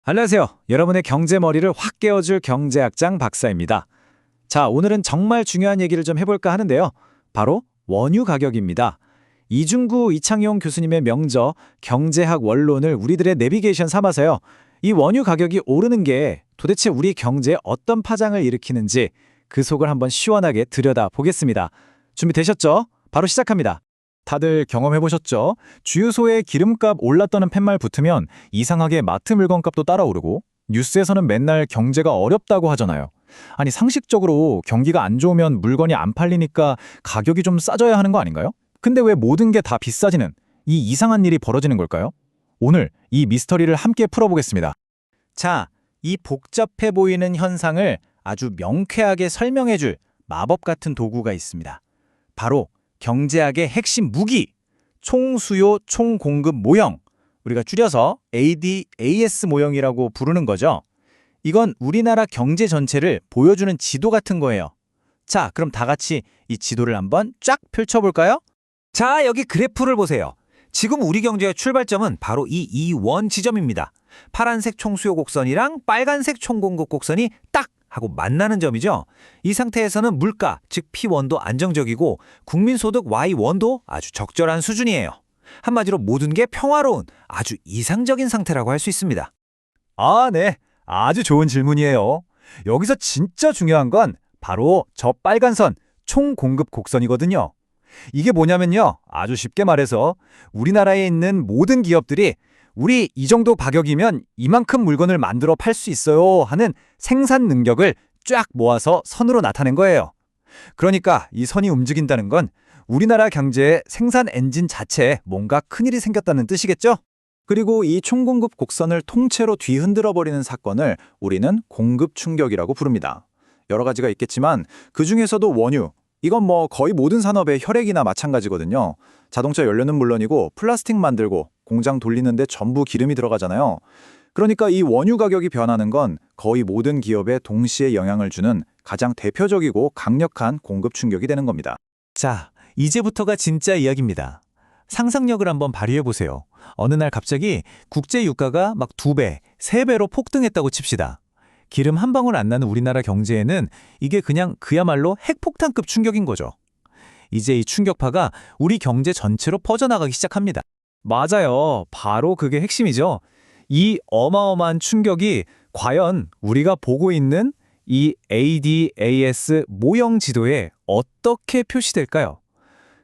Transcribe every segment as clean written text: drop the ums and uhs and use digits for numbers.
안녕하세요. 여러분의 경제 머리를 확 깨워줄 경제학장 박사입니다. 자, 오늘은 정말 중요한 얘기를 좀 해볼까 하는데요. 바로 원유 가격입니다. 이중구 이창용 교수님의 명저 경제학 원론을 우리들의 내비게이션 삼아서요. 이 원유 가격이 오르는 게 도대체 우리 경제에 어떤 파장을 일으키는지 그 속을 한번 시원하게 들여다보겠습니다. 준비되셨죠? 바로 시작합니다. 다들 경험해보셨죠? 주유소에 기름값 올랐다는 팻말 붙으면 이상하게 마트 물건값도 따라오르고 뉴스에서는 맨날 경제가 어렵다고 하잖아요. 아니 상식적으로 경기가 안 좋으면 물건이 안 팔리니까 가격이 좀 싸져야 하는 거 아닌가요? 근데 왜 모든 게 다 비싸지는 이 이상한 일이 벌어지는 걸까요? 오늘 이 미스터리를 함께 풀어보겠습니다. 자, 이 복잡해 보이는 현상을 아주 명쾌하게 설명해줄 마법 같은 도구가 있습니다. 바로 경제학의 핵심 무기, 총수요 총공급 모형, 우리가 줄여서 ADAS 모형이라고 부르는 거죠. 이건 우리나라 경제 전체를 보여주는 지도 같은 거예요. 자, 그럼 다 같이 이 지도를 한번 쫙 펼쳐볼까요? 자, 여기 그래프를 보세요. 지금 우리 경제의 출발점은 바로 이 E1 지점입니다. 파란색 총수요 곡선이랑 빨간색 총공급 곡선이 딱 하고 만나는 점이죠. 이 상태에서는 물가, 즉 P1도 안정적이고 국민소득 Y1도 아주 적절한 수준이에요. 한마디로 모든 게 평화로운 아주 이상적인 상태라고 할 수 있습니다. 네. 아주 좋은 질문이에요. 여기서 진짜 중요한 건 바로 저 빨간 선, 총공급 곡선이거든요. 이게 뭐냐면요. 아주 쉽게 말해서 우리나라에 있는 모든 기업들이 우리 이 정도 가격이면 이만큼 물건을 만들어 팔 수 있어요 하는 생산 능력을 쫙 모아서 선으로 나타낸 거예요. 그러니까 이 선이 움직인다는 건 우리나라 경제의 생산 엔진 자체에 뭔가 큰일이 생겼다는 뜻이겠죠? 그리고 이 총공급 곡선을 통째로 뒤흔들어 버리는 사건을 우리는 공급 충격이라고 부릅니다. 여러 가지가 있겠지만 그중에서도 원유, 이건 거의 모든 산업의 혈액이나 마찬가지거든요. 자동차 연료는 물론이고 플라스틱 만들고 공장 돌리는데 전부 기름이 들어가잖아요. 그러니까 이 원유 가격이 변하는 건 거의 모든 기업에 동시에 영향을 주는 가장 대표적이고 강력한 공급 충격이 되는 겁니다. 자, 이제부터가 진짜 이야기입니다. 상상력을 한번 발휘해보세요. 어느 날 갑자기 국제 유가가 막 2배, 3배로 폭등했다고 칩시다. 기름 한 방울 안 나는 우리나라 경제에는 이게 그냥 그야말로 핵폭탄급 충격인 거죠. 이제 이 충격파가 우리 경제 전체로 퍼져나가기 시작합니다. 맞아요. 바로 그게 핵심이죠. 이 어마어마한 충격이 과연 우리가 보고 있는 이 ADAS 모형 지도에 어떻게 표시될까요?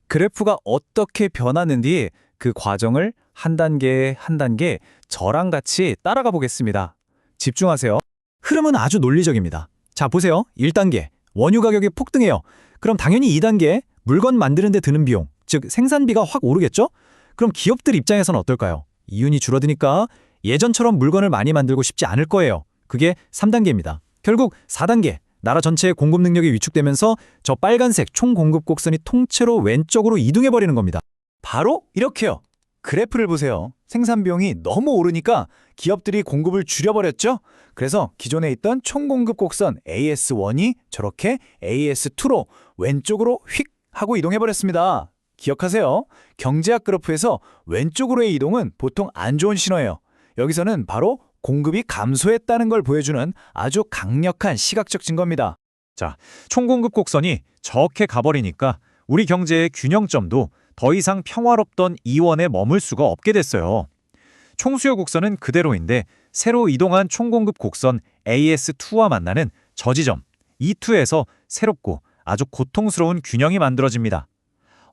그래프가 어떻게 변하는지 그 과정을 한 단계 한 단계 저랑 같이 따라가 보겠습니다. 집중하세요. 흐름은 아주 논리적입니다. 자, 보세요. 1단계, 원유 가격이 폭등해요. 그럼 당연히 2단계, 물건 만드는 데 드는 비용, 즉 생산비가 확 오르겠죠? 그럼 기업들 입장에서는 어떨까요? 이윤이 줄어드니까 예전처럼 물건을 많이 만들고 싶지 않을 거예요. 그게 3단계입니다. 결국 4단계, 나라 전체의 공급 능력이 위축되면서 저 빨간색 총공급 곡선이 통째로 왼쪽으로 이동해버리는 겁니다. 바로 이렇게요. 그래프를 보세요. 생산 비용이 너무 오르니까 기업들이 공급을 줄여버렸죠? 그래서 기존에 있던 총공급 곡선 AS1이 저렇게 AS2로 왼쪽으로 휙 하고 이동해버렸습니다. 기억하세요. 경제학 그래프에서 왼쪽으로의 이동은 보통 안 좋은 신호예요. 여기서는 바로 공급이 감소했다는 걸 보여주는 아주 강력한 시각적 증거입니다. 자, 총공급 곡선이 저렇게 가버리니까 우리 경제의 균형점도 더 이상 평화롭던 E1에 머물 수가 없게 됐어요. 총수요 곡선은 그대로인데 새로 이동한 총공급 곡선 AS2와 만나는 저 지점 E2에서 새롭고 아주 고통스러운 균형이 만들어집니다.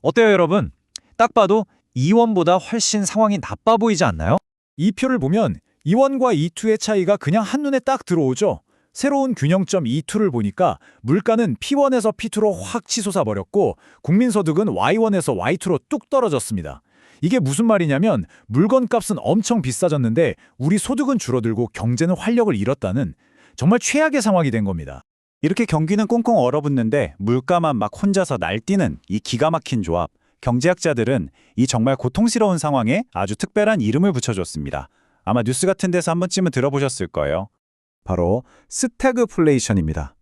어때요, 여러분? 딱 봐도 E1보다 훨씬 상황이 나빠 보이지 않나요? 이 표를 보면 E1과 E2의 차이가 그냥 한눈에 딱 들어오죠. 새로운 균형점 E2를 보니까 물가는 P1에서 P2로 확 치솟아버렸고 국민소득은 Y1에서 Y2로 뚝 떨어졌습니다. 이게 무슨 말이냐면 물건값은 엄청 비싸졌는데 우리 소득은 줄어들고 경제는 활력을 잃었다는 정말 최악의 상황이 된 겁니다. 이렇게 경기는 꽁꽁 얼어붙는데 물가만 막 혼자서 날뛰는 이 기가 막힌 조합. 경제학자들은 이 정말 고통스러운 상황에 아주 특별한 이름을 붙여줬습니다. 아마 뉴스 같은 데서 한 번쯤은 들어보셨을 거예요. 바로 스태그플레이션입니다.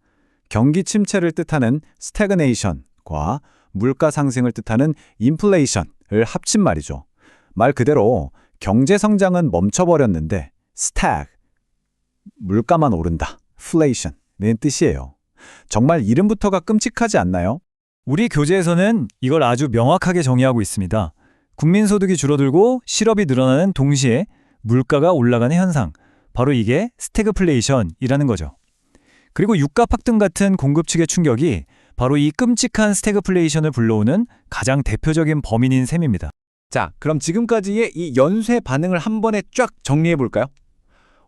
경기 침체를 뜻하는 스태그네이션과 물가 상승을 뜻하는 인플레이션을 합친 말이죠. 말 그대로 경제 성장은 멈춰버렸는데 스태그, 물가만 오른다. inflation는 뜻이에요. 정말 이름부터가 끔찍하지 않나요? 우리 교재에서는 이걸 아주 명확하게 정의하고 있습니다. 국민소득이 줄어들고 실업이 늘어나는 동시에 물가가 올라가는 현상, 바로 이게 스태그플레이션이라는 거죠. 그리고 유가 폭등 같은 공급 측의 충격이 바로 이 끔찍한 스태그플레이션을 불러오는 가장 대표적인 범인인 셈입니다. 자, 그럼 지금까지의 이 연쇄 반응을 한 번에 쫙 정리해 볼까요?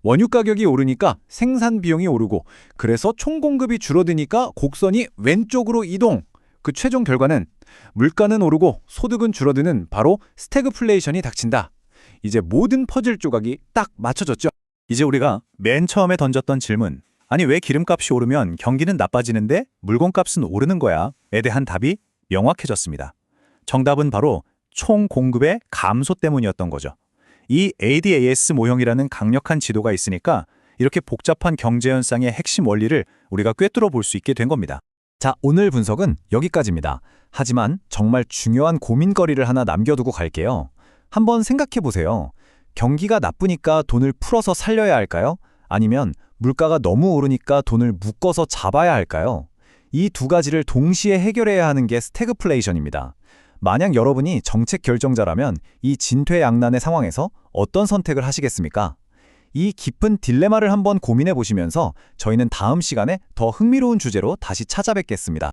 원유 가격이 오르니까 생산 비용이 오르고 그래서 총 공급이 줄어드니까 곡선이 왼쪽으로 이동. 그 최종 결과는 물가는 오르고 소득은 줄어드는 바로 스태그플레이션이 닥친다. 이제 모든 퍼즐 조각이 딱 맞춰졌죠. 이제 우리가 맨 처음에 던졌던 질문, 아니 왜 기름값이 오르면 경기는 나빠지는데 물건값은 오르는 거야?에 대한 답이 명확해졌습니다. 정답은 바로 총 공급의 감소 때문이었던 거죠. 이 ADAS 모형이라는 강력한 지도가 있으니까 이렇게 복잡한 경제 현상의 핵심 원리를 우리가 꿰뚫어 볼 수 있게 된 겁니다. 자, 오늘 분석은 여기까지입니다. 하지만 정말 중요한 고민거리를 하나 남겨두고 갈게요. 한번 생각해 보세요. 경기가 나쁘니까 돈을 풀어서 살려야 할까요? 아니면 물가가 너무 오르니까 돈을 묶어서 잡아야 할까요? 이 두 가지를 동시에 해결해야 하는 게 스태그플레이션입니다. 만약 여러분이 정책 결정자라면 이 진퇴양난의 상황에서 어떤 선택을 하시겠습니까? 이 깊은 딜레마를 한번 고민해 보시면서 저희는 다음 시간에 더 흥미로운 주제로 다시 찾아뵙겠습니다.